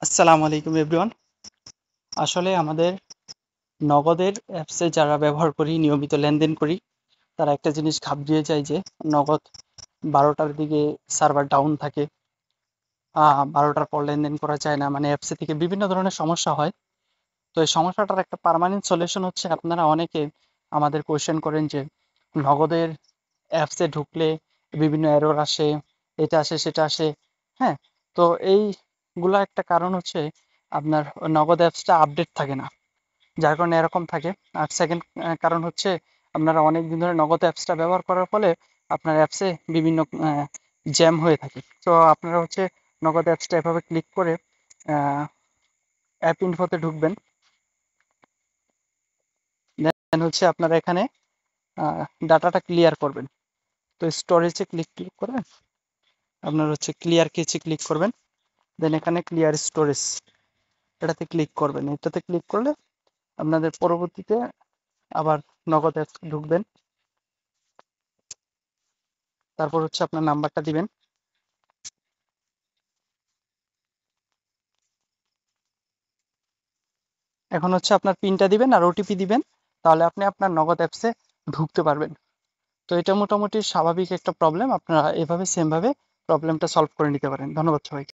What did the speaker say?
আসসালামু আলাইকুম এভরিওয়ান। আসলে আমাদের নগদের অ্যাপসে যারা ব্যবহার করি, নিয়মিত লেনদেন করি, তারা একটা জিনিস ঘাবড়িয়ে যায় যে নগদ 12টার দিকে সার্ভার ডাউন থাকে, 12টার পর লেনদেন করা যায় না, মানে অ্যাপসে থেকে বিভিন্ন ধরনের সমস্যা হয়। তো এই সমস্যাটার একটা পার্মানেন্ট সলিউশন হচ্ছে, আপনারা অনেকে আমাদের কোয়েশ্চেন করেন যে নগদের অ্যাপসে ঢুকলে বিভিন্ন এরর আসে, এটা আসে সেটা আসে। হ্যাঁ, তো এইগুলা একটা কারণ হচ্ছে আপনার নগদ অ্যাপসটা আপডেট থাকে না, যার কারণে এরকম থাকে। আর সেকেন্ড কারণ হচ্ছে, আপনারা অনেক দিন ধরে নগদ অ্যাপসটা ব্যবহার করার ফলে আপনার অ্যাপসে বিভিন্ন জ্যাম হয়ে থাকে। তো আপনারা হচ্ছে নগদ অ্যাপসটা এভাবে ক্লিক করে অ্যাপ ইনফোতে ঢুকবেন। দেন হচ্ছে আপনারা এখানে ডাটাটা ক্লিয়ার করবেন। তো স্টোরেজে ক্লিক ক্লিক করে আপনার হচ্ছে ক্লিয়ার কেচে ক্লিক করবেন। দেন এখানে ক্লিয়ার স্টোরেজ এটাতে ক্লিক করবেন। এটাতে ক্লিক করলে আপনাদের পরবর্তীতে আবার নগদ অ্যাপস ঢুকবেন। তারপর হচ্ছে আপনার নাম্বারটা দিবেন। এখন হচ্ছে আপনার পিনটা দিবেন আর ওটিপি দিবেন, তাহলে আপনি আপনার নগদ অ্যাপসে ঢুকতে পারবেন। তো এটা মোটামুটি স্বাভাবিক একটা প্রবলেম, আপনারা এভাবে সেম ভাবে প্রবলেমটা সলভ করে নিতে পারেন। ধন্যবাদ সবাইকে।